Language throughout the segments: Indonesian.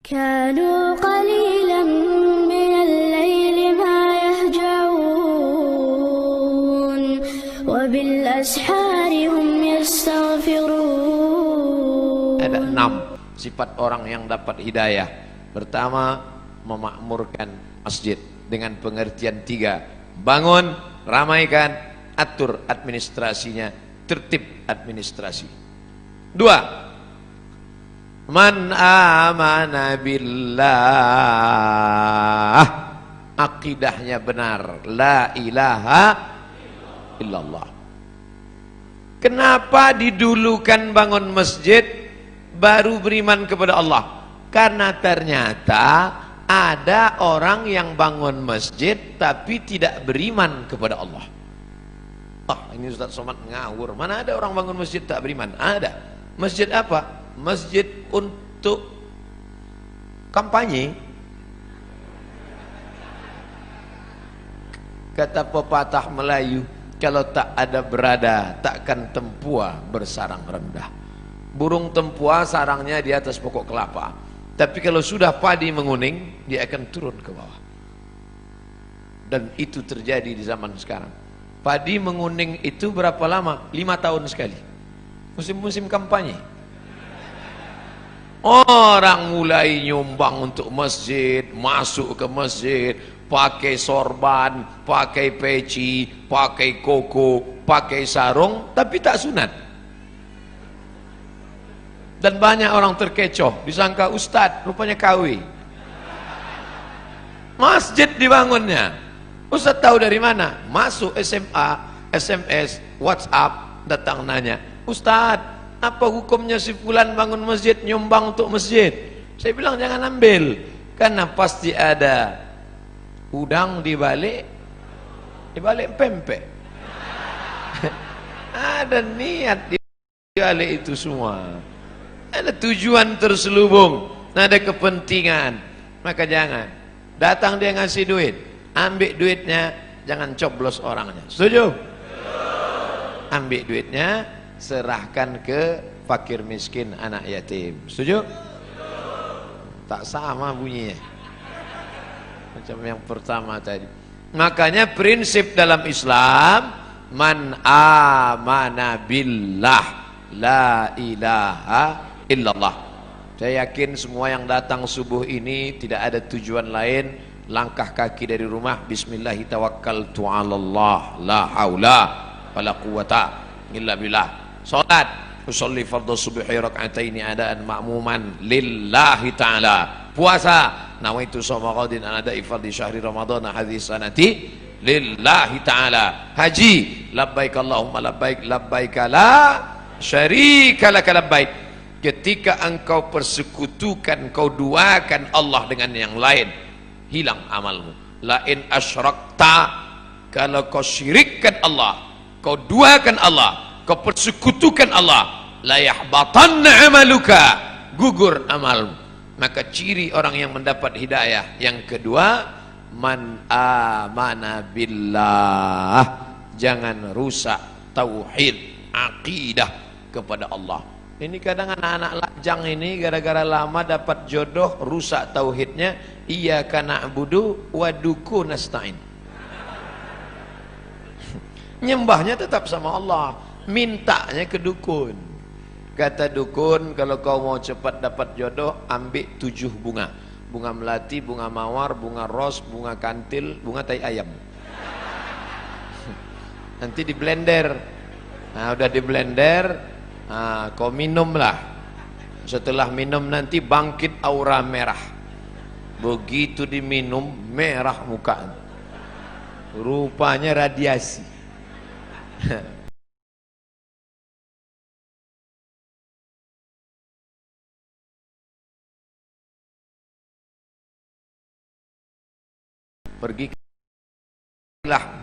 كانوا قليلا من الليل ما يهجعون وبالأسحار هم يستغفرون. Ada 6 sifat orang yang dapat hidayah. Pertama, memakmurkan masjid dengan pengertian 3: bangun, ramaikan, atur administrasinya, tertib administrasi. 2, man amana billah, akidahnya benar, la ilaha illallah. Kenapa didulukan bangun masjid baru beriman kepada Allah? Karena ternyata ada orang yang bangun masjid tapi tidak beriman kepada Allah. Ini Ustaz Somad ngawur. Mana ada orang bangun masjid tak beriman? Ada. Masjid apa? Masjid untuk kampanye. Kata pepatah Melayu, kalau tak ada berada, takkan tempua bersarang rendah. Burung tempua sarangnya di atas pokok kelapa, tapi kalau sudah padi menguning, dia akan turun ke bawah. Dan itu terjadi di zaman sekarang. Padi menguning itu berapa lama? 5 tahun sekali. Musim-musim kampanye. Orang mulai nyumbang untuk masjid, masuk ke masjid, pakai sorban, pakai peci, pakai koko, pakai sarung, tapi tak sunat. Dan banyak orang terkecoh, disangka ustadz, rupanya KW. Masjid dibangunnya. Ustadz tahu dari mana? Masuk SMA, SMS, WhatsApp, datang nanya, Ustadz, apa hukumnya si fulan bangun masjid, nyumbang untuk masjid? Saya bilang jangan ambil, karena pasti ada udang di balik pempek. Ada niat di balik itu semua. Ada tujuan terselubung, ada kepentingan. Maka jangan. Datang dia ngasih duit, ambil duitnya, jangan coblos orangnya. Setuju? Ambil duitnya, serahkan ke fakir miskin, anak yatim. Setuju? Tak sama bunyinya macam yang pertama tadi. Makanya prinsip dalam Islam, man amana billah, la ilaha illallah. Saya yakin semua yang datang subuh ini tidak ada tujuan lain, langkah kaki dari rumah, bismillahi tawakkaltu 'alallah, la haula wala quwata illa billah. Salat, usolli fardhu subhi rak'ataini adaan ma'muman lillahi ta'ala. Puasa, nawaitu shauma ghadin an ada'i fardhi syahri ramadhana hadhihi sanati lillahi ta'ala. Haji, labbaik Allahumma labbaik, labbaik la syarika laka labbaik. Ketika engkau persekutukan, kau duakan Allah dengan yang lain, hilang amalmu. La in asyrakta, kalau kau syirikkan Allah, kau duakan Allah, kau persekutukan Allah, la yahbatanna amaluka, gugur amalmu. Maka ciri orang yang mendapat hidayah yang kedua, man amana billah, jangan rusak tauhid, akidah kepada Allah. Ini kadang anak-anak lajang ini gara-gara lama dapat jodoh, rusak tauhidnya. Iyyaka na'budu wa duku nasta'in. Nyembahnya tetap sama Allah, mintanya ke dukun. Kata dukun, kalau kau mau cepat dapat jodoh, ambil 7 bunga. Bunga melati, bunga mawar, bunga ros, bunga kantil, bunga tai ayam. Nanti di blender. Nah, udah di blender, kau minumlah. Setelah minum nanti bangkit aura merah. Begitu diminum, merah muka. Rupanya radiasi. Pergilah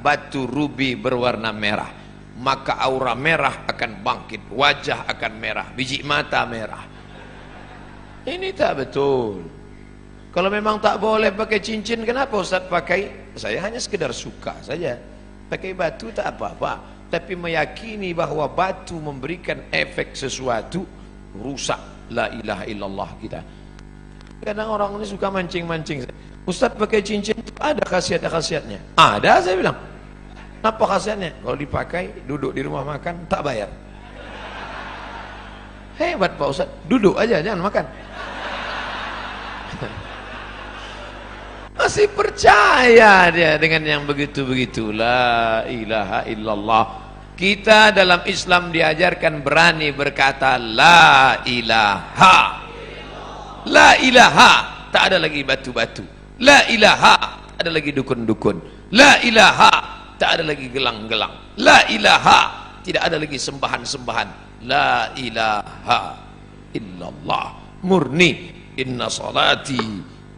batu rubi berwarna merah, maka aura merah akan bangkit, wajah akan merah, biji mata merah. Ini tak betul. Kalau memang tak boleh pakai cincin, kenapa Ustaz pakai? Saya hanya sekedar suka saja. Pakai batu tak apa-apa, tapi meyakini bahwa batu memberikan efek sesuatu, rusak la ilaha illallah kita. Kadang orang ini suka mancing-mancing. Ustadz pakai cincin itu ada khasiat-khasiatnya. Ada, saya bilang. Apa khasiatnya? Kalau dipakai, duduk di rumah makan, tak bayar. Hebat Pak Ustadz, duduk aja, jangan makan. Masih percaya dia dengan yang begitu-begitu. La ilaha illallah. Kita dalam Islam diajarkan berani berkata la ilaha. La ilaha, tak ada lagi batu-batu. La ilaha, tak ada lagi dukun-dukun. La ilaha, tak ada lagi gelang-gelang. La ilaha, tidak ada lagi sembahan-sembahan. La ilaha illallah. Murni. Inna salati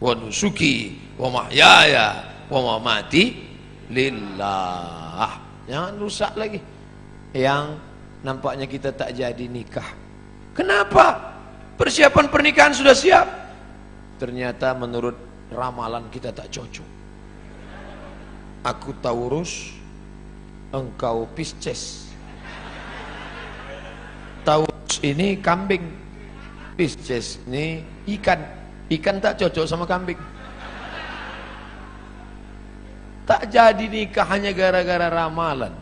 wa nusuki wa mahyaya wa mamati lillah. Jangan rusak lagi. Yang nampaknya kita tak jadi nikah. Kenapa? Persiapan pernikahan sudah siap, ternyata menurut ramalan kita tak cocok. Aku Taurus, engkau Pisces. Taurus ini kambing, Pisces ini ikan. Ikan tak cocok sama kambing. Tak jadi nikah hanya gara-gara ramalan.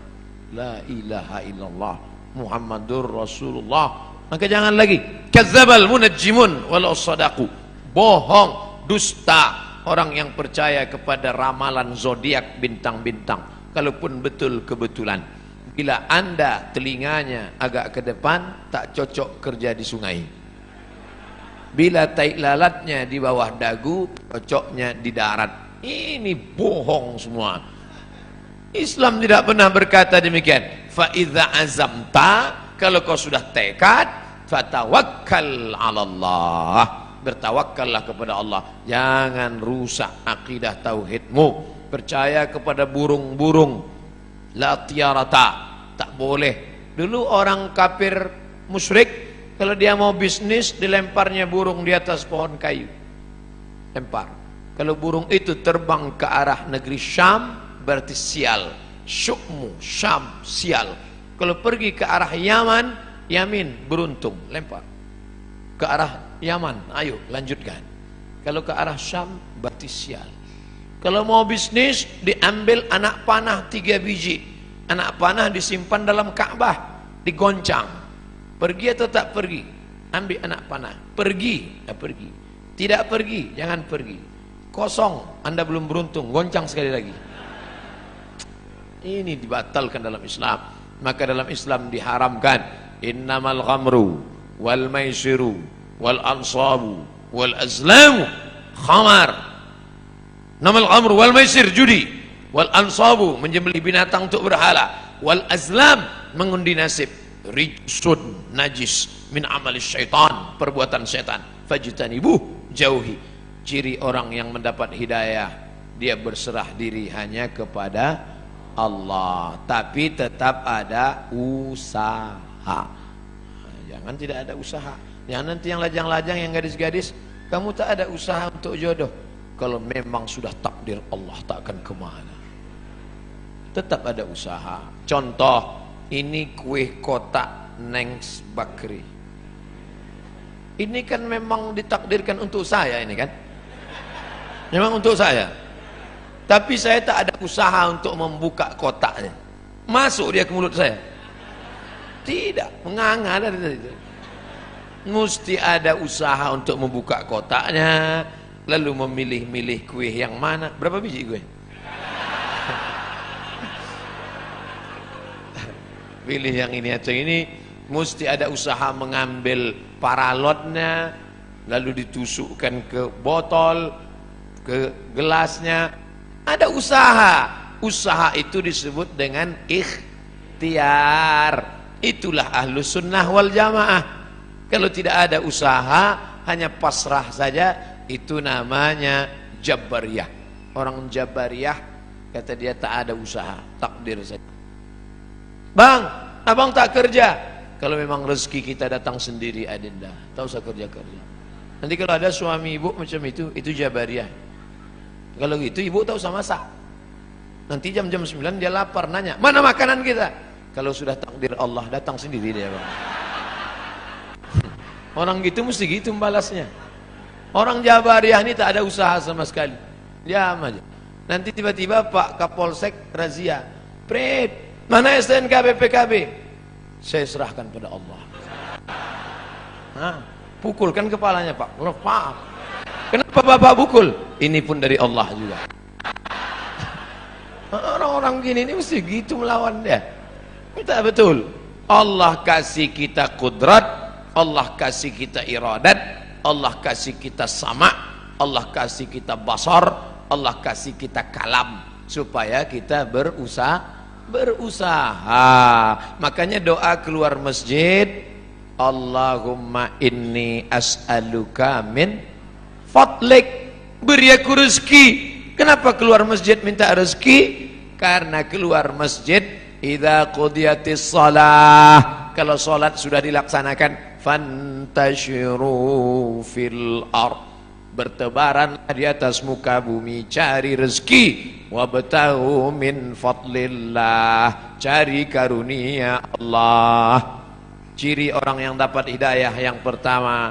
La ilaha illallah Muhammadur Rasulullah. Maka jangan lagi kadzdzabal munajjimun walau sadaqu. Bohong, dusta orang yang percaya kepada ramalan zodiak bintang-bintang, kalaupun betul kebetulan. Bila Anda telinganya agak ke depan, tak cocok kerja di sungai. Bila tai lalatnya di bawah dagu, cocoknya di darat. Ini bohong semua. Islam tidak pernah berkata demikian. Fa idza azamta, kalau kau sudah tekad, fatawakkal 'alallah. Bertawakkallah kepada Allah. Jangan rusak akidah tauhidmu. Percaya kepada burung-burung. La tiarata, tak boleh. Dulu orang kafir musyrik, kalau dia mau bisnis, dilemparnya burung di atas pohon kayu. Lempar. Kalau burung itu terbang ke arah negeri Syam, berarti sial. Syukmu, Syam, sial. Kalau pergi ke arah Yaman, Yamin, beruntung, lempar. Ke arah Yaman, ayo lanjutkan. Kalau ke arah Syam, berarti sial. Kalau mau bisnis, diambil anak panah 3 biji. Anak panah disimpan dalam Ka'bah, digoncang. Pergi atau tak pergi? Ambil anak panah. Pergi, ya pergi. Tidak pergi, jangan pergi. Kosong, Anda belum beruntung, goncang sekali lagi. Ini dibatalkan dalam Islam. Maka dalam Islam diharamkan innamal ghamru wal maisiru wal ansabu wal azlamu khamar. Namal ghamru wal maisir, judi, wal ansabu, menyembelih binatang untuk berhala, wal azlam, mengundi nasib, rijsun, najis, min amalis syaitan, perbuatan setan, fajtanibuh, jauhi. Ciri orang yang mendapat hidayah, dia berserah diri hanya kepada Allah, tapi tetap ada usaha. Jangan tidak ada usaha. Jangan nanti yang lajang-lajang, yang gadis-gadis, kamu tak ada usaha untuk jodoh. Kalau memang sudah takdir Allah, tak akan kemana. Tetap ada usaha. Contoh, ini kue kotak Nengs Bakri. Ini kan memang ditakdirkan untuk saya ini kan. Memang untuk saya. Tapi saya tak ada usaha untuk membuka kotaknya. Masuk dia ke mulut saya. Tidak, menganga dari tadi. Mesti ada usaha untuk membuka kotaknya, lalu memilih-milih kue yang mana. Berapa biji kue? Pilih yang ini atau ini. Mesti ada usaha mengambil paralotnya, lalu ditusukkan ke botol, ke gelasnya. Ada usaha. Usaha itu disebut dengan ikhtiar. Itulah ahlus sunnah wal jamaah. Kalau tidak ada usaha, hanya pasrah saja, itu namanya Jabariyah. Orang Jabariyah kata dia tak ada usaha, takdir saja. Bang, abang tak kerja. Kalau memang rezeki kita datang sendiri, adinda, tak usah kerja-kerja. Nanti kalau ada suami ibu macam itu Jabariyah. Kalau gitu ibu tak usah masak. Nanti jam-jam 9 dia lapar, nanya, mana makanan kita? Kalau sudah takdir Allah, datang sendiri dia, bang. Orang gitu mesti gitu membalasnya. Orang Jabariyah ini tak ada usaha sama sekali. Diam aja. Nanti tiba-tiba Pak Kapolsek razia. Prit, mana STNK BPKB? Saya serahkan pada Allah. Nah, pukulkan kepalanya Pak. Lepas. Kenapa Bapak pukul? Ini pun dari Allah juga. Orang-orang gini ini mesti gitu melawan dia. Kita betul. Allah kasih kita kudrat, Allah kasih kita iradat, Allah kasih kita sama, Allah kasih kita basar, Allah kasih kita kalam, supaya kita berusaha. Makanya doa keluar masjid, Allahumma inni as'aluka min fadlik, beri aku rezeki. Kenapa keluar masjid minta rezeki? Karena keluar masjid idza qudiyatis shalah, kalau salat sudah dilaksanakan, fantashiru fil ard, bertebaran di atas muka bumi, cari rezeki, wabtahu min fadlillah, cari karunia Allah. Ciri orang yang dapat hidayah yang pertama,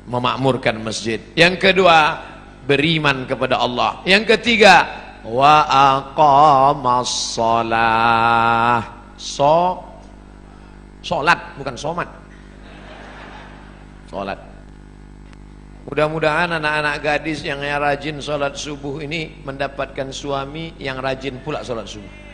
memakmurkan masjid. Yang kedua, beriman kepada Allah. Yang ketiga, wa aqamas shalah. Salat bukan somat. Salat. Mudah-mudahan anak-anak gadis yang rajin salat subuh ini mendapatkan suami yang rajin pula salat subuh.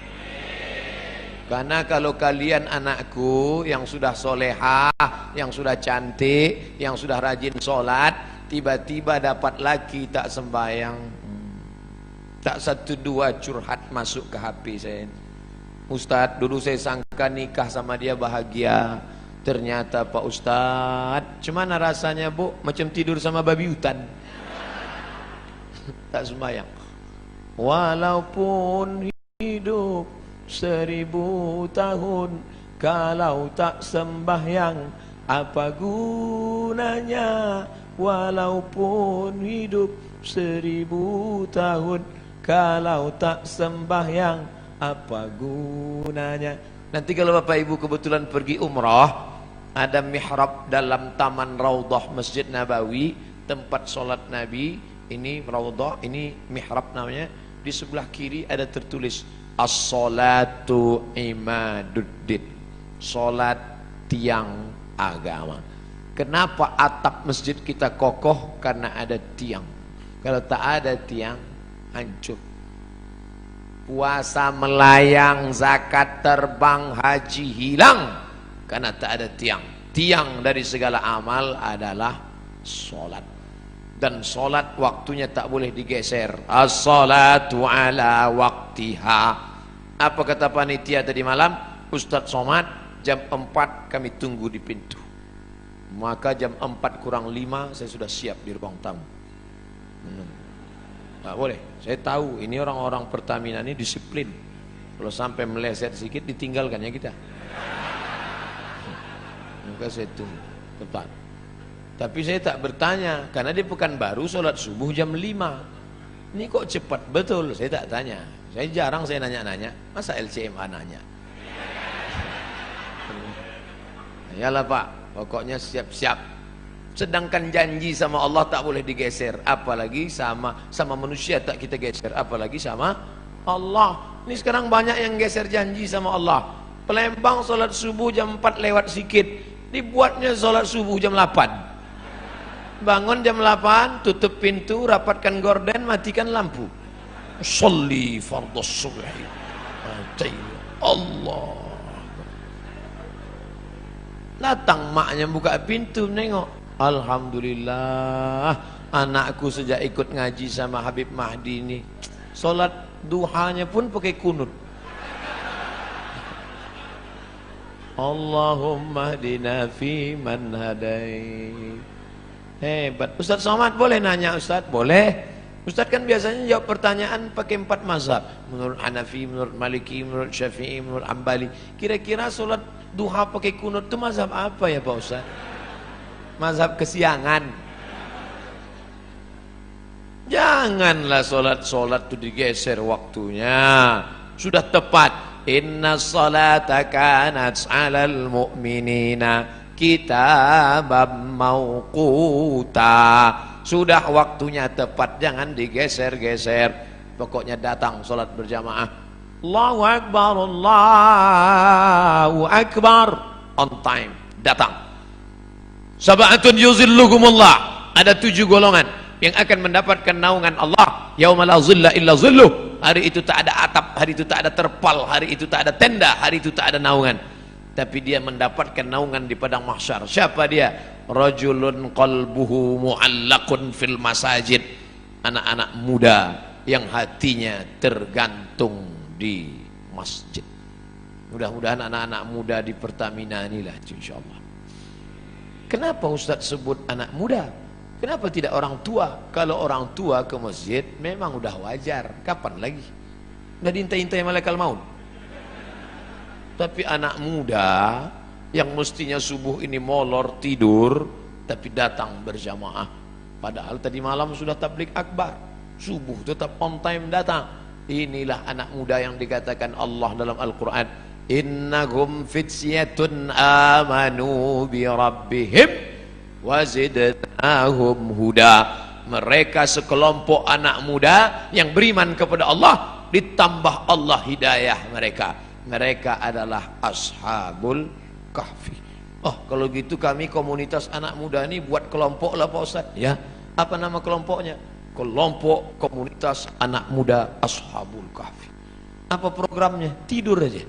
Karena kalau kalian anakku yang sudah solehah, yang sudah cantik, yang sudah rajin sholat, tiba-tiba dapat laki tak sembahyang, tak satu dua curhat masuk ke HP saya. Ustadz, dulu saya sangka nikah sama dia bahagia, ternyata Pak Ustadz, cuman rasanya bu macam tidur sama babi hutan. Tak sembahyang. Walaupun hidup 1000 tahun, kalau tak sembahyang apa gunanya? Walaupun hidup 1000 tahun, kalau tak sembahyang apa gunanya? Nanti kalau Bapak Ibu kebetulan pergi umrah, ada mihrab dalam taman Raudhah Masjid Nabawi, tempat sholat Nabi. Ini Raudhah, ini mihrab namanya. Di sebelah kiri ada tertulis as-salatu imaduddin, salat tiang agama. Kenapa atap masjid kita kokoh? Karena ada tiang. Kalau tak ada tiang, hancur. Puasa melayang, zakat terbang, haji hilang, karena tak ada tiang. Tiang dari segala amal adalah salat. Dan salat waktunya tak boleh digeser. As-salatu ala waktiha. Apa kata panitia tadi malam? Ustadz Somad, jam 4 kami tunggu di pintu. Maka jam 4 kurang 5 saya sudah siap di ruang tamu. Tak boleh. Saya tahu ini orang-orang Pertamina ini disiplin. Kalau sampai meleset sedikit ditinggalkan ya kita. Maka saya tunggu tepat. Tapi saya tak bertanya, karena di Pekanbaru sholat subuh jam 5. Ini kok cepat betul, saya tak tanya. Saya jarang saya nanya-nanya, masa LCMA nanya? Yalah Pak, pokoknya siap-siap. Sedangkan janji sama Allah tak boleh digeser, apalagi sama manusia tak kita geser, apalagi sama Allah. Ini sekarang banyak yang geser janji sama Allah. Palembang sholat subuh jam 4 lewat sikit, dibuatnya sholat subuh jam 8. Bangun jam 8, tutup pintu, rapatkan gorden, matikan lampu. Sholli fardhus subhi. Allah. Datang maknya buka pintu nengok. Alhamdulillah, anakku sejak ikut ngaji sama Habib Mahdi ini, salat duhanya pun pakai kunut. Allahumma hdina fi man hadait. Hebat. Ustadz Somad boleh nanya Ustadz? Boleh. Ustadz kan biasanya jawab pertanyaan pakai 4 mazhab. Menurut Hanafi, menurut Maliki, menurut Syafi'i, menurut Ambali. Kira-kira sholat duha pakai kunut itu mazhab apa ya Pak Ustadz? Mazhab kesiangan. Janganlah sholat itu digeser waktunya. Sudah tepat. Inna salata kanat 'alal mu'minina kitaban mauquta. Sudah waktunya tepat, jangan digeser-geser. Pokoknya datang sholat berjamaah. Allahu Akbar, Allahu Akbar. On time, datang. Sab'atun yuzilluhumullah. Ada 7 golongan yang akan mendapatkan naungan Allah. Yauma la zilla illa zilluh. Hari itu tak ada atap, hari itu tak ada terpal, hari itu tak ada tenda, hari itu tak ada naungan. Tapi dia mendapatkan naungan di padang mahsyar. Siapa dia? Rajulun qalbuhu mu'allaqun fil masajid. Anak-anak muda yang hatinya tergantung di masjid. Mudah-mudahan anak-anak muda di Pertamina inilah insyaallah. Kenapa Ustaz sebut anak muda? Kenapa tidak orang tua? Kalau orang tua ke masjid memang udah wajar. Kapan lagi? Udah diintai-intai malaikat maut. Tapi anak muda yang mestinya subuh ini molor tidur, tapi datang berjamaah. Padahal tadi malam sudah tabligh akbar. Subuh tetap on time datang. Inilah anak muda yang dikatakan Allah dalam Al-Quran. Innahum fityatun amanu bi rabbihim wazidnahum huda. Mereka sekelompok anak muda yang beriman kepada Allah, ditambah Allah hidayah mereka. Mereka adalah ashabul kahfi. Oh, kalau gitu kami komunitas anak muda ini buat kelompok lah Pak Ustaz. Ya, apa nama kelompoknya? Kelompok komunitas anak muda ashabul kahfi. Apa programnya? Tidur aja.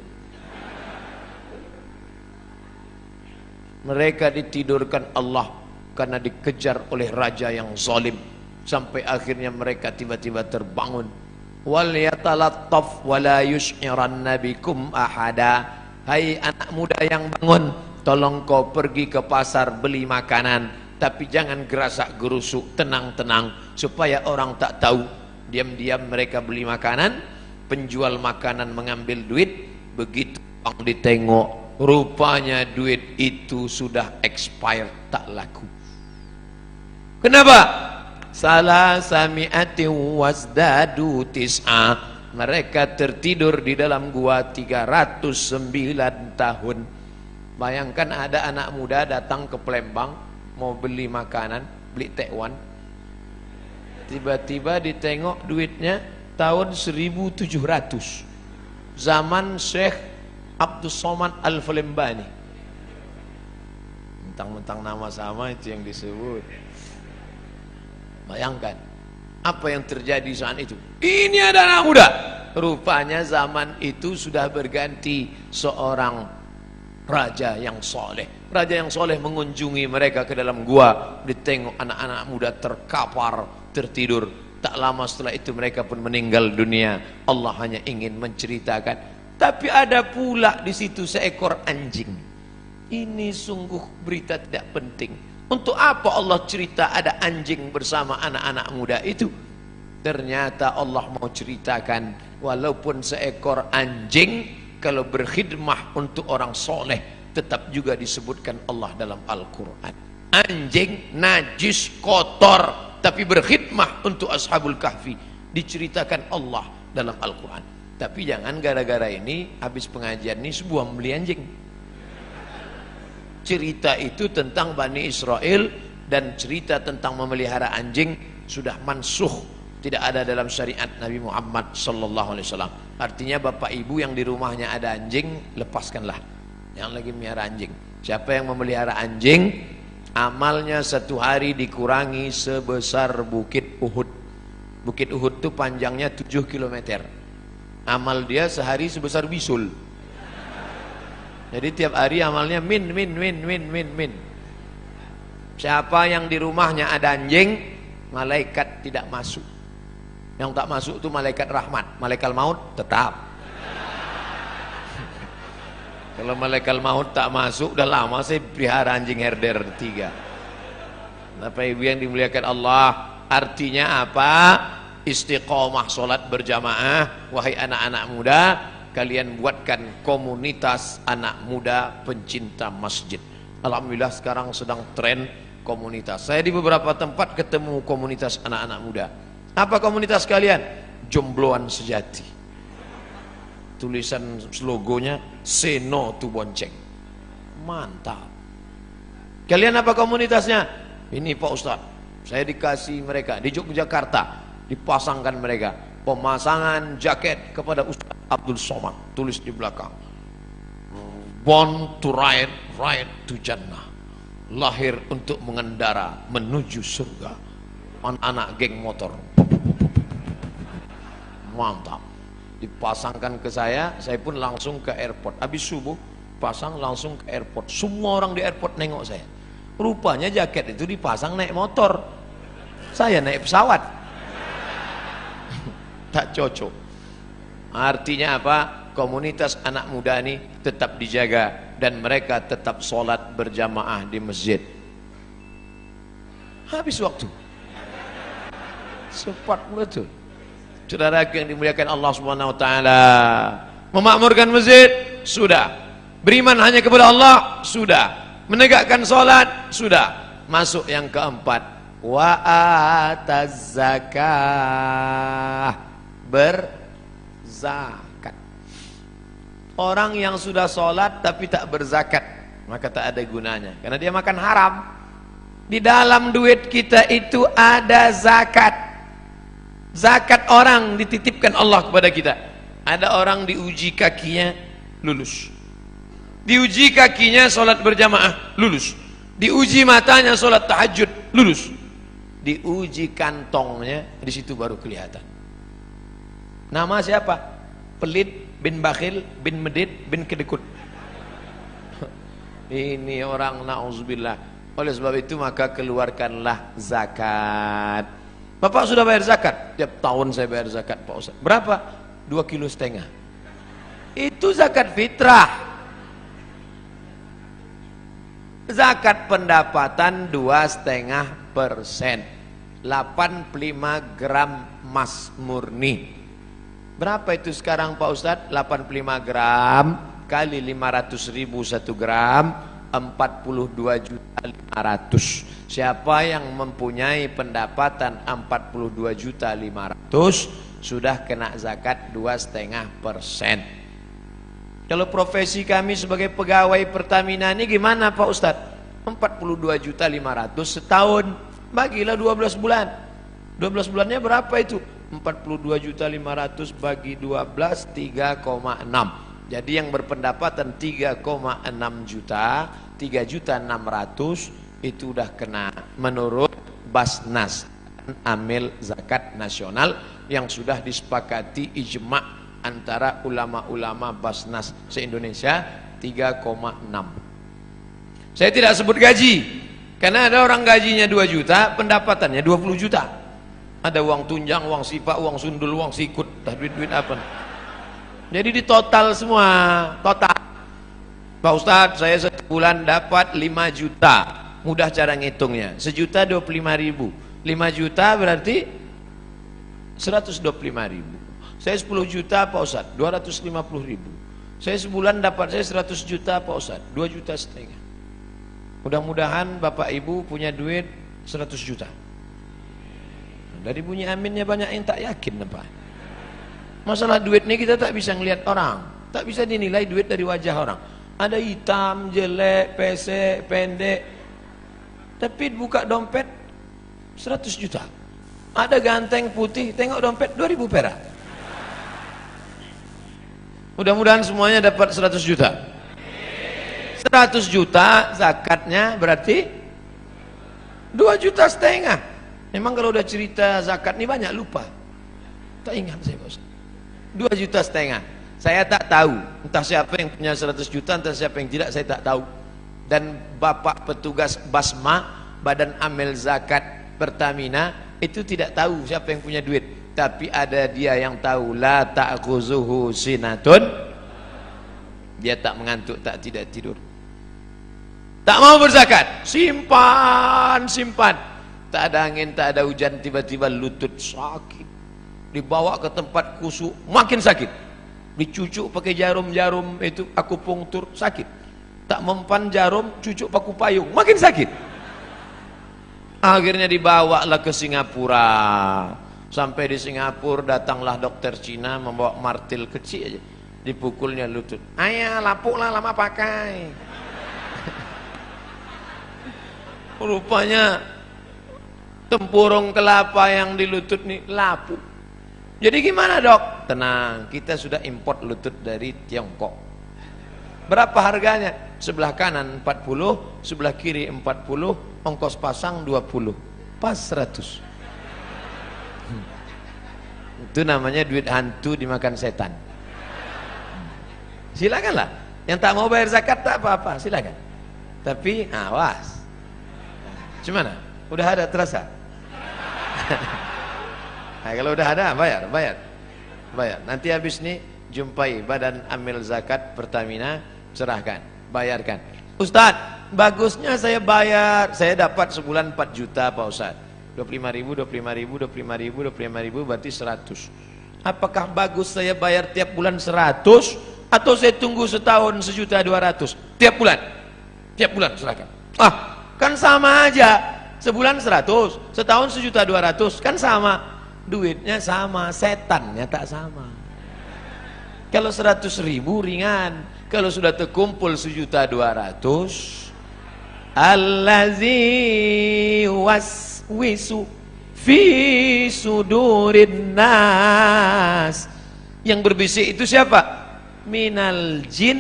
Mereka ditidurkan Allah karena dikejar oleh raja yang zalim, sampai akhirnya mereka tiba-tiba terbangun. Wal yatalattaf wala yush'iranna bikum ahada. Hai anak muda yang bangun, tolong kau pergi ke pasar beli makanan, tapi jangan gerasak gerusuk, tenang-tenang supaya orang tak tahu. Diam-diam mereka beli makanan, penjual makanan mengambil duit, begitu orang ditengok, rupanya duit itu sudah expired, tak laku. Kenapa? Salah sami'ati wasdadu tis'a. Mereka tertidur di dalam gua 309 tahun. Bayangkan ada anak muda datang ke Palembang mau beli makanan, beli tekwan. Tiba-tiba ditengok duitnya tahun 1700. Zaman Syekh Abdus Somad Al-Falembani. Mentang-mentang nama sama itu yang disebut. Bayangkan apa yang terjadi saat itu. Ini ada anak muda. Rupanya zaman itu sudah berganti seorang raja yang soleh. Raja yang soleh mengunjungi mereka ke dalam gua. Ditengok anak-anak muda terkapar, tertidur. Tak lama setelah itu mereka pun meninggal dunia. Allah hanya ingin menceritakan. Tapi ada pula di situ seekor anjing. Ini sungguh berita tidak penting. Untuk apa Allah cerita ada anjing bersama anak-anak muda itu? Ternyata Allah mau ceritakan, walaupun seekor anjing kalau berkhidmah untuk orang soleh, tetap juga disebutkan Allah dalam Al-Quran. Anjing najis kotor, tapi berkhidmah untuk ashabul kahfi, diceritakan Allah dalam Al-Quran. Tapi jangan gara-gara ini habis pengajian ini sebuah membeli anjing. Cerita itu tentang Bani Israel dan cerita tentang memelihara anjing sudah mansuh, tidak ada dalam syariat Nabi Muhammad sallallahu alaihi wasallam. Artinya bapak ibu yang di rumahnya ada anjing, lepaskanlah yang lagi melihara anjing. Siapa yang memelihara anjing, amalnya satu hari dikurangi sebesar Bukit Uhud. Bukit Uhud itu panjangnya 7 km. Amal dia sehari sebesar bisul. Jadi tiap hari amalnya min. Siapa yang di rumahnya ada anjing, malaikat tidak masuk. Yang tak masuk itu malaikat rahmat, malaikat maut tetap. Kalau malaikat maut tak masuk, udah lama saya pelihara anjing herder 3. Bapak ibu yang dimuliakan Allah, artinya apa? Istiqomah solat berjamaah. Wahai anak-anak muda, kalian buatkan komunitas anak muda pencinta masjid. Alhamdulillah sekarang sedang tren komunitas. Saya di beberapa tempat ketemu komunitas anak-anak muda. Apa komunitas kalian? Jombloan sejati. Tulisan logonya Say No to Bonceng. Mantap. Kalian apa komunitasnya? Ini Pak Ustadz, saya dikasih mereka di Yogyakarta, dipasangkan mereka pemasangan jaket kepada Ustadz Abdul Somad, tulis di belakang, born to ride, ride to Jannah, lahir untuk mengendara menuju surga. Anak-anak geng motor, mantap, dipasangkan ke saya pun langsung ke airport. Habis subuh pasang langsung ke airport. Semua orang di airport nengok saya. Rupanya jaket itu dipasang naik motor, saya naik pesawat. Tak cocok. Artinya apa? Komunitas anak muda ini tetap dijaga dan mereka tetap sholat berjamaah di masjid. Habis waktu. Cepat betul. Saudara yang dimuliakan Allah Subhanahu wa taala, memakmurkan masjid sudah, beriman hanya kepada Allah sudah, menegakkan salat sudah. Masuk yang keempat, wa ataz zakah, berzakat. Orang yang sudah salat tapi tak berzakat, maka tak ada gunanya karena dia makan haram. Di dalam duit kita itu ada zakat. Zakat orang dititipkan Allah kepada kita. Ada orang diuji kakinya lulus, diuji kakinya sholat berjamaah lulus, diuji matanya sholat tahajud lulus, diuji kantongnya, di situ baru kelihatan. Nama siapa? Pelit bin bakhil bin medit bin kedekut. Ini orang na'udzubillah. Oleh sebab itu maka keluarkanlah zakat. Bapak sudah bayar zakat? Tiap tahun saya bayar zakat Pak Ustaz. Berapa? 2,5 kilo. Itu zakat fitrah. Zakat pendapatan 2,5%, 85 gram emas murni. Berapa itu sekarang Pak Ustaz? 85 gram kali 500.000 1 gram, 42.500.000. Siapa yang mempunyai pendapatan 42.500.000 sudah kena zakat 2,5%. Kalau profesi kami sebagai pegawai Pertamina ini gimana Pak Ustadz? 42.500.000 setahun, bagilah 12 bulan. 12 bulannya berapa itu? 42.500.000 bagi 12, 3,6. Jadi yang berpendapatan 3,6 juta, 3.600.000 itu udah kena menurut Basnas, amil zakat nasional yang sudah disepakati ijma' antara ulama-ulama Basnas se-Indonesia, 3,6. Saya tidak sebut gaji karena ada orang gajinya 2 juta, pendapatannya 20 juta. Ada uang tunjang, uang sipak, uang sundul, uang sikut, duit-duit apa. Jadi di total semua, total. Pak Ustadz, saya satu bulan dapat 5 juta. Mudah cara ngitungnya, 1.025.000, 5 juta berarti 125.000. Saya 10 juta Pak Ustadz, 250.000. Saya sebulan dapat saya 100 juta Pak Ustadz, 2,5 juta. Mudah-mudahan Bapak Ibu punya duit 100 juta. Dari bunyi aminnya banyak yang tak yakin Pak. Masalah duit ini kita tak bisa ngelihat orang, tak bisa dinilai duit dari wajah orang. Ada hitam, jelek, pesek, pendek. Tapi buka dompet 100 juta. Ada ganteng putih, tengok dompet 2.000 perak. Mudah-mudahan semuanya dapat 100 juta. 100 juta zakatnya berarti 2,5 juta. Memang kalau udah cerita zakat ini banyak lupa. Tak ingat saya Bos. 2,5 juta. Saya tak tahu entah siapa yang punya 100 juta, entah siapa yang tidak, saya tak tahu. Dan Bapak petugas Basma, Badan Amil Zakat Pertamina, itu tidak tahu siapa yang punya duit. Tapi ada dia yang tahu, la ta'khuzuhu sinatun. Dia tak mengantuk, tak tidak tidur. Tak mau berzakat, simpan. Tak ada angin, tak ada hujan, tiba-tiba lutut sakit. Dibawa ke tempat kusuk, makin sakit. Dicucuk pakai jarum-jarum itu akupunktur, sakit. Tak mempan jarum, cucuk paku payung, makin sakit. Akhirnya dibawalah ke Singapura. Sampai di Singapura datanglah dokter Cina membawa martil kecil aja, dipukulnya lutut. Ayah lapuklah lama pakai. Rupanya tempurung kelapa yang di lutut nih lapu. Jadi gimana dok? Tenang, kita sudah import lutut dari Tiongkok. Berapa harganya? Sebelah kanan 40, sebelah kiri 40, ongkos pasang 20, pas 100. Itu namanya duit hantu dimakan setan. Silakanlah. Yang tak mau bayar zakat tak apa-apa, silakan. Tapi awas. Gimana? Udah ada terasa? Nah, kalau udah ada bayar. Nanti habis nih jumpai Badan Amil Zakat Pertamina, serahkan, bayarkan. Ustadz, bagusnya saya bayar, saya dapat sebulan 4 juta Pak Ustadz. 25.000 berarti 100. Apakah bagus saya bayar tiap bulan 100 atau saya tunggu setahun 1.200.000 tiap bulan? Tiap bulan serahkan. Ah, kan sama aja. Sebulan 100, setahun 1.200.000, kan sama. Duitnya sama, setannya tak sama. Kalau 100.000 ringan, kalau sudah terkumpul 1.200.000, allazi waswisu fi sudurin nas, yang berbisik itu siapa? Minal jin.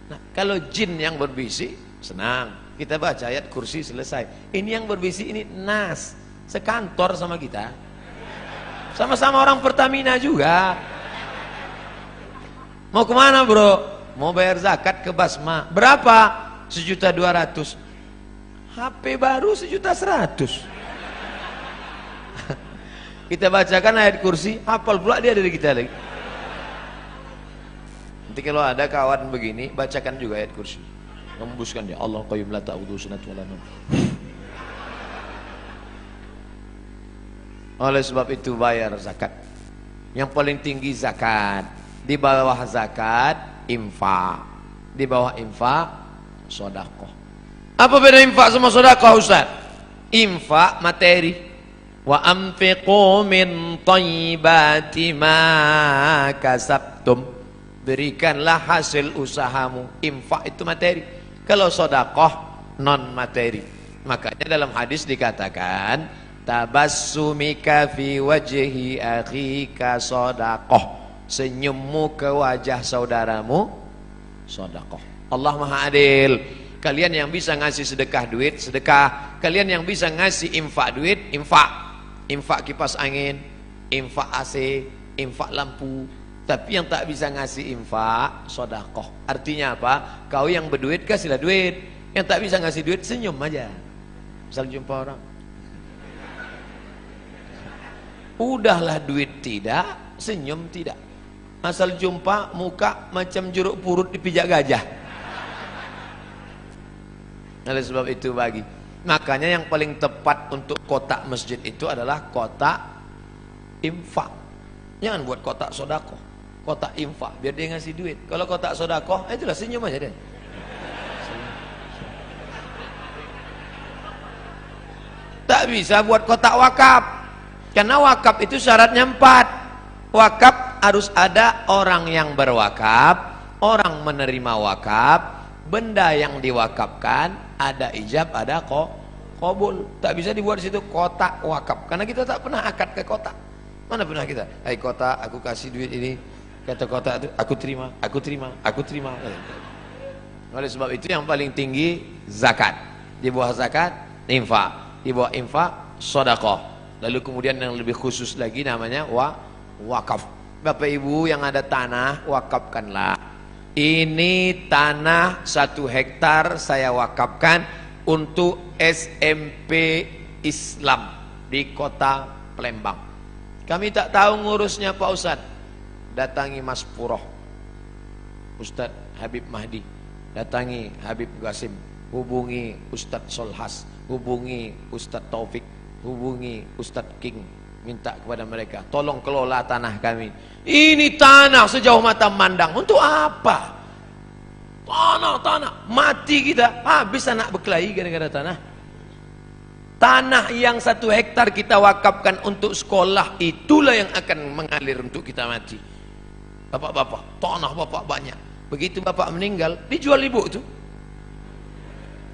Nah, kalau jin yang berbisik, senang, kita baca ayat kursi selesai. Ini yang berbisik ini nas, sekantor sama kita, sama-sama orang Pertamina juga. Mau kemana bro? Mau bayar zakat ke Basma. Berapa? 1.200.000. HP baru 1.100.000. Kita bacakan ayat kursi, hafal pula dia dari kita lagi. Nanti kalau ada kawan begini, bacakan juga ayat kursi. Ngembuskan dia, Allah qayyum la ta'udhu sunatu wa la nawm. Oleh sebab itu bayar zakat. Yang paling tinggi zakat. Di bawah zakat infak. Di bawah infak sedekah. Apa beda infak sama sedekah Ustaz? Infak materi. Wa anfiqu min thayyibati ma kasabtum. Berikanlah hasil usahamu. Infak itu materi. Kalau sedekah non materi. Makanya dalam hadis dikatakan tabassumika fi wajhi akhika sedekah. Senyummu ke wajah saudaramu sedekah. Allah Maha Adil. Kalian yang bisa ngasih sedekah duit, sedekah. Kalian yang bisa ngasih infak duit, infak. Infak kipas angin, infak AC, infak lampu. Tapi yang tak bisa ngasih infak, sedekah. Artinya apa? Kau yang berduit kasihlah duit. Yang tak bisa ngasih duit senyum aja. Misal jumpa orang, udahlah duit tidak, senyum tidak. Asal jumpa muka macam jeruk purut dipijak gajah. Oleh sebab itu bagi. Makanya yang paling tepat untuk kotak masjid itu adalah kotak infak. Jangan buat kotak sedekah, kotak infak biar dia ngasih duit. Kalau kotak sedekah, itulah senyum aja deh. Tak bisa buat kotak wakaf. Karena wakaf itu syaratnya 4. Wakaf harus ada orang yang berwakaf, orang menerima wakaf, benda yang diwakafkan, ada ijab, ada qabul. Tak bisa dibuat situ kotak wakaf, karena kita tak pernah akad ke kotak. Mana pernah kita? Hai kotak, aku kasih duit ini. Kata kotak itu, aku terima, aku terima, aku terima. Oleh sebab itu yang paling tinggi zakat. Di bawah zakat infak, di bawah infak sedekah. Lalu kemudian yang lebih khusus lagi namanya wakaf. Bapak Ibu yang ada tanah, wakafkanlah. Ini tanah 1 hektar saya wakafkan untuk SMP Islam di kota Palembang. Kami tak tahu ngurusnya Pak Ustadz. Datangi Mas Puroh, Ustadz Habib Mahdi, datangi Habib Qasim, hubungi Ustadz Solhas, hubungi Ustadz Taufik, hubungi Ustadz King, minta kepada mereka tolong kelola tanah kami. Ini tanah sejauh mata mandang. Untuk apa? Tanah mati kita, habis anak berkelahi gara-gara tanah. Tanah yang 1 hektar kita wakafkan untuk sekolah, itulah yang akan mengalir untuk kita mati. Bapak-bapak, tanah bapak banyak. Begitu bapak meninggal, dijual ibu itu.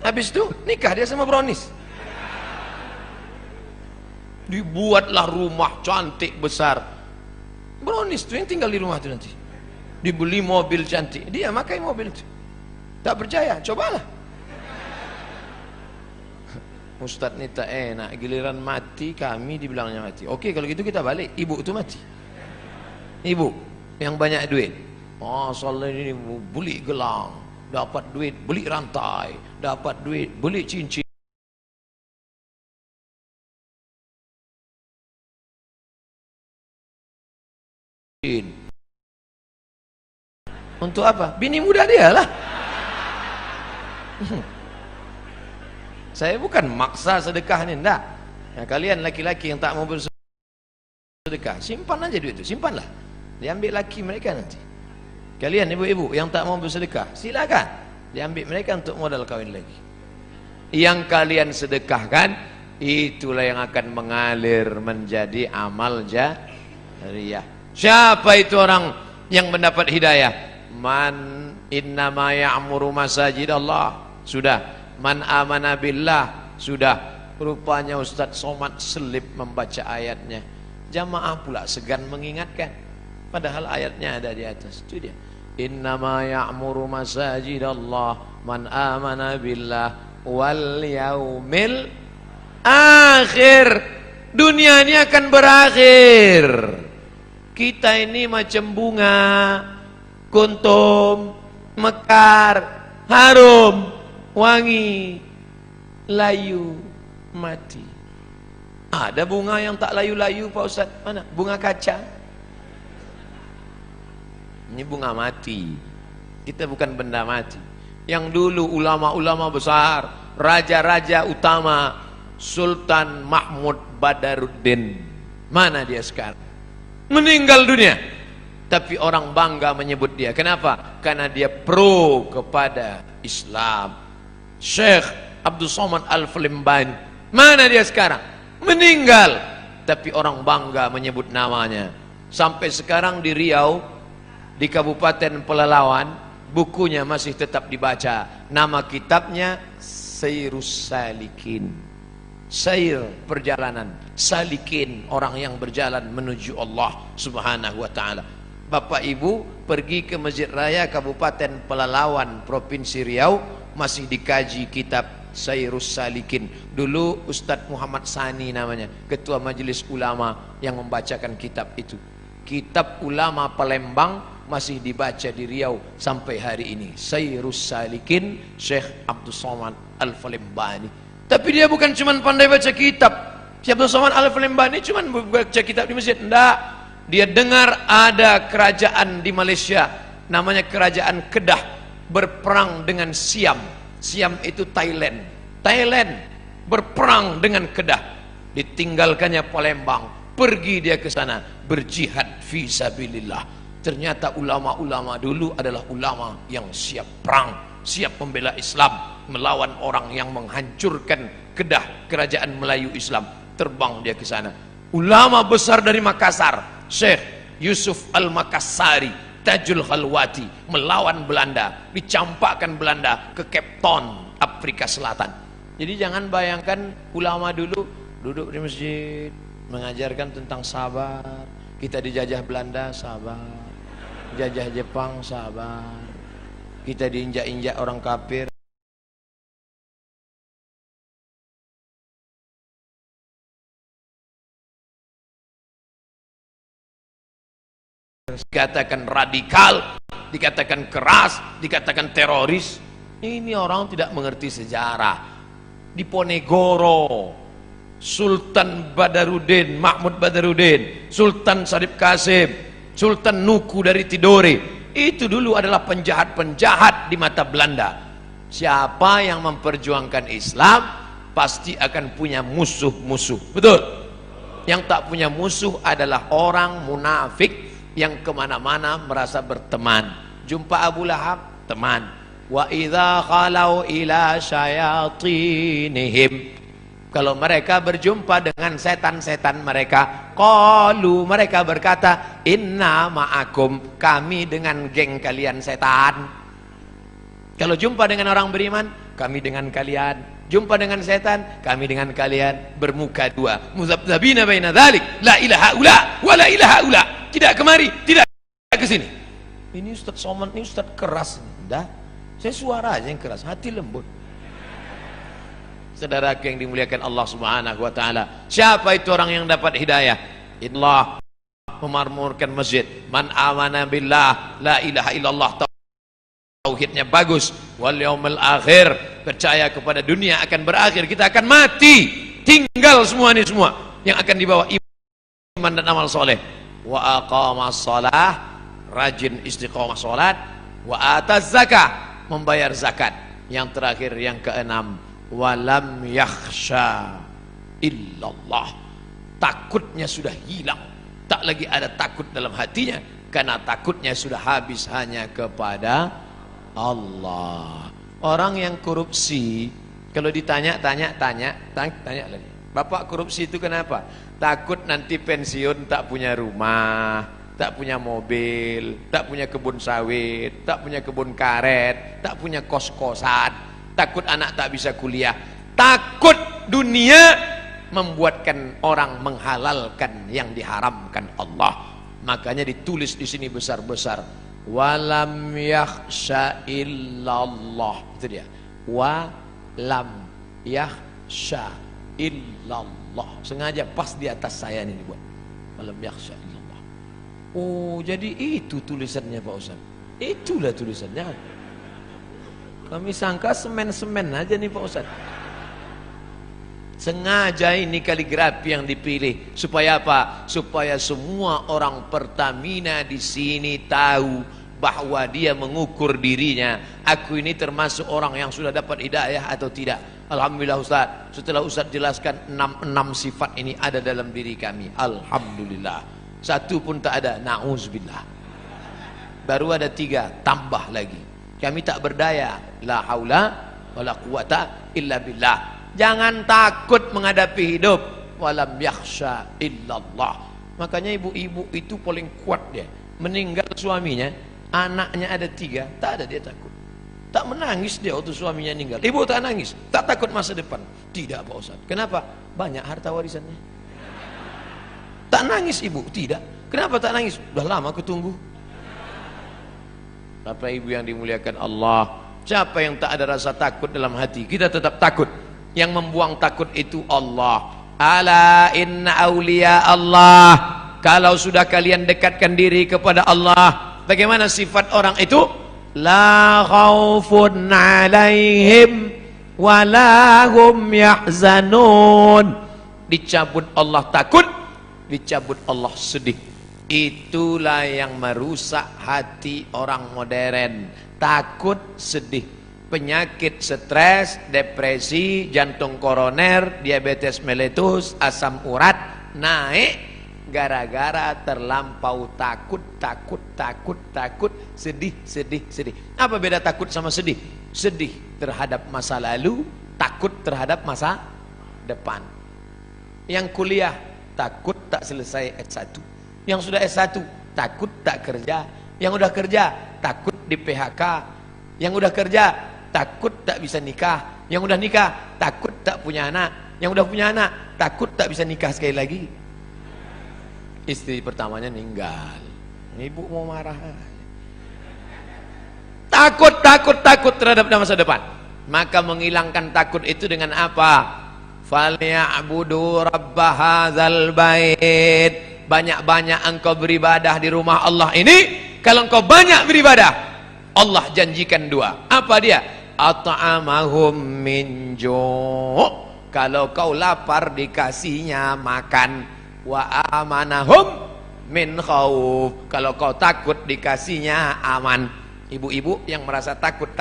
Habis itu nikah dia sama brownies. Dibuatlah rumah cantik besar. Brownies tuh yang tinggal di rumah itu nanti. Dibeli mobil cantik, dia pakai mobil itu. Tak percaya, cobalah. Ustadz ini tak enak, giliran mati kami dibilangnya mati. Oke, kalau gitu kita balik, ibu itu mati. Ibu yang banyak duit. Oh, soalnya ini beli gelang, dapat duit beli rantai, dapat duit beli cincin. Untuk apa? Bini muda dia lah. Saya bukan maksa sedekah ini, enggak. Ya, kalian laki-laki yang tak mau bersedekah, simpan aja duit itu, simpanlah. Diambil laki mereka nanti. Kalian ibu-ibu yang tak mau bersedekah, silakan. Diambil mereka untuk modal kawin lagi. Yang kalian sedekahkan, itulah yang akan mengalir menjadi amal jariyah. Siapa itu orang yang mendapat hidayah? Man innama ya'muru masajidallah. Sudah. Man amana billah. Sudah. Rupanya Ustaz Somad selip membaca ayatnya. Jamaah pula segan mengingatkan. Padahal ayatnya ada di atas. Itu dia. Innama ya'muru masajidallah man amana billah wal yaumil akhir. Dunia ini akan berakhir. Kita ini macam bunga, kuntum, mekar, harum, wangi, layu, mati. Ada bunga yang tak layu-layu Pak Ustaz? Mana? Bunga kaca. Ini bunga mati. Kita bukan benda mati. Yang dulu ulama-ulama besar, raja-raja utama, Sultan Mahmud Badaruddin, mana dia sekarang? Meninggal dunia. Tapi orang bangga menyebut dia. Kenapa? Karena dia pro kepada Islam. Syekh Abdul Somad Al-Falimbani, mana dia sekarang? Meninggal. Tapi orang bangga menyebut namanya. Sampai sekarang di Riau, di Kabupaten Pelalawan, bukunya masih tetap dibaca. Nama kitabnya Sayrus Salikin. Sair, perjalanan. Salikin, orang yang berjalan menuju Allah Subhanahu wa ta'ala. Bapak Ibu pergi ke Masjid Raya Kabupaten Pelalawan Provinsi Riau, masih dikaji kitab Sayrus Salikin. Dulu Ustadz Muhammad Sani namanya, Ketua Majelis Ulama yang membacakan kitab itu. Kitab ulama Palembang masih dibaca di Riau sampai hari ini. Sayrus Salikin, Syekh Abdul Somad Al-Falimbani. Tapi dia bukan cuma pandai baca kitab. Syekh Abdul Somad Al-Falimbani cuma baca kitab di masjid. Enggak. Dia dengar ada kerajaan di Malaysia, namanya Kerajaan Kedah, berperang dengan Siam. Siam itu Thailand. Thailand berperang dengan Kedah. Ditinggalkannya Palembang, pergi dia ke sana berjihad fi sabilillah. Ternyata ulama-ulama dulu adalah ulama yang siap perang, siap membela Islam, melawan orang yang menghancurkan Kedah, kerajaan Melayu Islam. Terbang dia ke sana. Ulama besar dari Makassar, Syekh Yusuf Al-Makassari, Tajul Khalwati, melawan Belanda, dicampakkan Belanda ke Cape Town, Afrika Selatan. Jadi jangan bayangkan ulama dulu duduk di masjid mengajarkan tentang sabar. Kita dijajah Belanda, sabar. Jajah Jepang, sabar. Kita diinjak-injak orang kafir, dikatakan radikal, dikatakan keras, dikatakan teroris. Ini orang tidak mengerti sejarah. Di Ponegoro, Sultan Badaruddin, Mahmud Badaruddin, Sultan Sarip Qasim, Sultan Nuku dari Tidore, itu dulu adalah penjahat-penjahat di mata Belanda. Siapa yang memperjuangkan Islam pasti akan punya musuh-musuh. Betul? Yang tak punya musuh adalah orang munafik yang kemana-mana merasa berteman. Jumpa Abu Lahab, teman. Wa idza khalau ila syayatinihim, kalau mereka berjumpa dengan setan-setan mereka, qalu, mereka berkata, inna ma'akum, kami dengan geng kalian setan. Kalau jumpa dengan orang beriman, kami dengan kalian. Jumpa dengan setan, kami dengan kalian. Bermuka dua, muzabzabina baina dzalik, la ilaha ula wa la ilaha ula. Tidak kemari, tidak ke sini. Ini Ustaz Somad, ini Ustaz keras. Dah, saya suara aja yang keras, hati lembut. Saudara yang dimuliakan Allah Subhanahu wa taala, siapa itu orang yang dapat hidayah? Allah memakmurkan masjid. Man amana billah, la ilaha illallah, tauhidnya bagus, wal yaumil akhir, percaya kepada dunia akan berakhir, kita akan mati, tinggal semua ini semua yang akan dibawa iman dan amal soleh. Wa aqamas shalah, rajin istiqomah salat. Wa ataz zakah, membayar zakat. Yang terakhir, yang keenam, walam yakhsha illallah, takutnya sudah hilang, tak lagi ada takut dalam hatinya, karena takutnya sudah habis hanya kepada Allah. Orang yang korupsi, kalau ditanya lagi, Bapak korupsi itu kenapa? Takut nanti pensiun tak punya rumah, tak punya mobil, tak punya kebun sawit, tak punya kebun karet, tak punya kos-kosan, takut anak tak bisa kuliah, takut dunia membuatkan orang menghalalkan yang diharamkan Allah. Makanya ditulis di sini besar-besar, walam yakhsha illallah. Itu dia, walam yakhsha illallah. Sengaja pas di atas saya ini dibuat, walam yakhsha illallah. Oh, jadi itu tulisannya Pak Ustaz. Itulah tulisannya. Kami sangka semen-semen aja nih Pak Ustaz. Sengaja ini kaligrafi yang dipilih supaya apa? Supaya semua orang Pertamina di sini tahu bahwa dia mengukur dirinya. Aku ini termasuk orang yang sudah dapat hidayah atau tidak. Alhamdulillah Ustaz. Setelah Ustaz jelaskan 6 sifat ini ada dalam diri kami. Alhamdulillah. Satu pun tak ada. Na'udzubillah. Baru ada 3, tambah lagi. Kami tak berdaya. La haula wala quwata illa billah. Jangan takut menghadapi hidup. Walam yakhsha illallah. Makanya ibu-ibu itu paling kuat dia. Meninggal suaminya, anaknya ada 3, tak ada dia takut. Tak menangis dia waktu suaminya meninggal. Ibu tak nangis, tak takut masa depan. Tidak Pak Ustaz. Kenapa? Banyak harta warisannya. Tak nangis ibu? Tidak. Kenapa tak nangis? Sudah lama aku tunggu. Bapak ibu yang dimuliakan Allah, siapa yang tak ada rasa takut dalam hati? Kita tetap takut. Yang membuang takut itu Allah. Ala inna awliya Allah. Kalau sudah kalian dekatkan diri kepada Allah, bagaimana sifat orang itu? La khaufun alaihim wala hum yahzanun. Dicabut Allah takut, dicabut Allah sedih. Itulah yang merusak hati orang modern. Takut, sedih. Penyakit stres, depresi, jantung koroner, diabetes meletus, asam urat naik gara-gara terlampau takut, sedih. Apa beda takut sama sedih? Sedih terhadap masa lalu, takut terhadap masa depan. Yang kuliah takut tak selesai S1. Yang sudah S1 takut tak kerja. Yang udah kerja takut di PHK. Yang udah kerja takut tak bisa nikah. Yang udah nikah takut tak punya anak. Yang udah punya anak takut tak bisa nikah sekali lagi. Istri pertamanya meninggal, ibu mau marah. Takut terhadap masa depan. Maka menghilangkan takut itu dengan apa? Falyabudu rabb hadzal bait. Banyak-banyak engkau beribadah di rumah Allah ini. Kalau engkau banyak beribadah, Allah janjikan 2. Apa dia? At'amahum min ju'. Kalau kau lapar dikasihnya makan. Wa amanahum min khauf. Kalau kau takut dikasihnya aman. Ibu-ibu yang merasa takut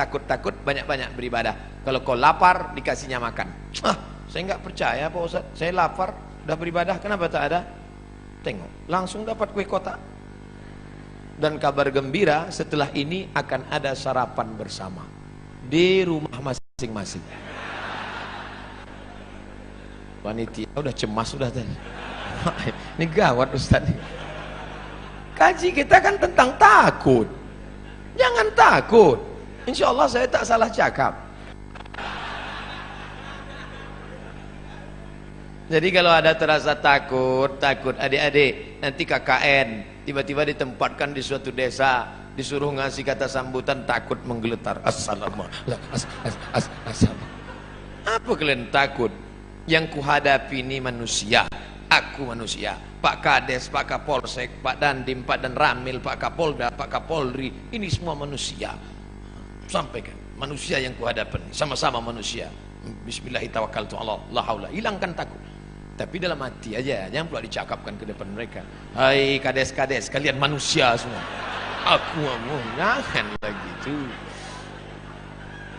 banyak-banyak beribadah. Kalau kau lapar dikasihnya makan. Saya enggak percaya Pak Ustaz. Saya lapar udah beribadah, kenapa tak ada? Tengok, langsung dapat kue kotak. Dan kabar gembira, setelah ini akan ada sarapan bersama di rumah masing-masing. Panitia udah cemas sudah tadi. Ini gawat Ustaz. Kaji kita kan tentang takut. Jangan takut. Insya Allah saya tak salah cakap. Jadi kalau ada terasa takut adik-adik, nanti KKN tiba-tiba ditempatkan di suatu desa, disuruh ngasih kata sambutan, takut menggeletar. Assalamualaikum. Apa kalian takut? Yang kuhadapi ini manusia, aku manusia. Pak Kades, Pak Kapolsek, Pak Dandim, Pak Dan Ramil, Pak Kapolda, Pak Kapolri, ini semua manusia. Sampaikan, manusia yang kuhadapi, sama-sama manusia. Bismillahirrahmanirrahim. La haula, hilangkan takut. Tapi dalam hati aja, jangan pula dicakapkan ke depan mereka. Hai kades-kades, kalian manusia semua. Aku mau, jangan lagi itu.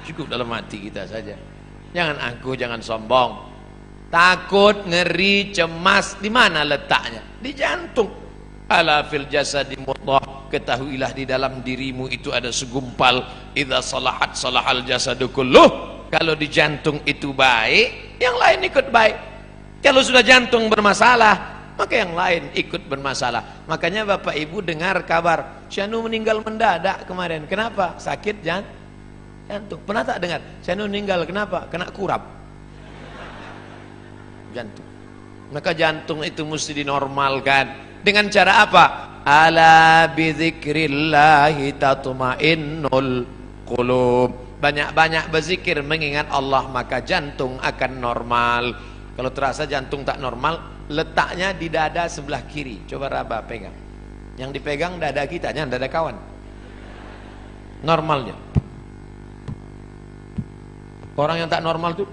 Cukup dalam hati kita saja. Jangan angkuh, jangan sombong. Takut, ngeri, cemas, di mana letaknya? Di jantung. Ala fil jasadi mudghah, ketahuilah di dalam dirimu itu ada segumpal. Idza salahat salahal jasadu kulluh. Kalau di jantung itu baik, yang lain ikut baik. Kalau sudah jantung bermasalah, maka yang lain ikut bermasalah. Makanya Bapak Ibu dengar kabar Syanu meninggal mendadak kemarin. Kenapa? Sakit jantung. Pernah tak dengar? Syanu meninggal kenapa? Kena kurap jantung. Maka jantung itu mesti dinormalkan. Dengan cara apa? Ala bidzikrillahi tatmainnul qulub. Banyak-banyak berzikir mengingat Allah, maka jantung akan normal. Kalau terasa jantung tak normal, letaknya di dada sebelah kiri. Coba raba pegang. Yang dipegang dada kita, jangan dada kawan. Normalnya. Orang yang tak normal tuh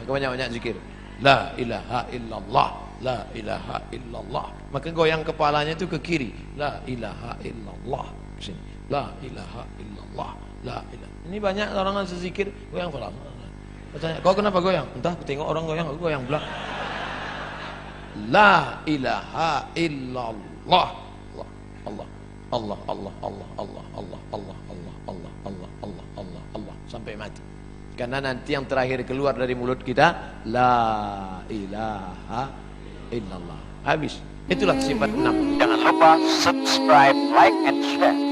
banyak-banyak zikir. La ilaha illallah, la ilaha illallah. Maka goyang kepalanya itu ke kiri. La ilaha illallah. Sini. La ilaha illallah, la ilaha. Ini banyak orang yang zikir goyang kepala. Bertanya, kau kenapa goyang? Entah, tengok orang goyang, aku goyang pula. La ilaha illallah. Allah, Allah, Allah, Allah, Allah, Allah, Allah, Allah, Allah, Allah, Allah, Allah, Allah, sampai mati. Karena nanti yang terakhir keluar dari mulut kita, la ilaha illallah. Habis. Itulah sifat 6. Jangan lupa subscribe, like, and share.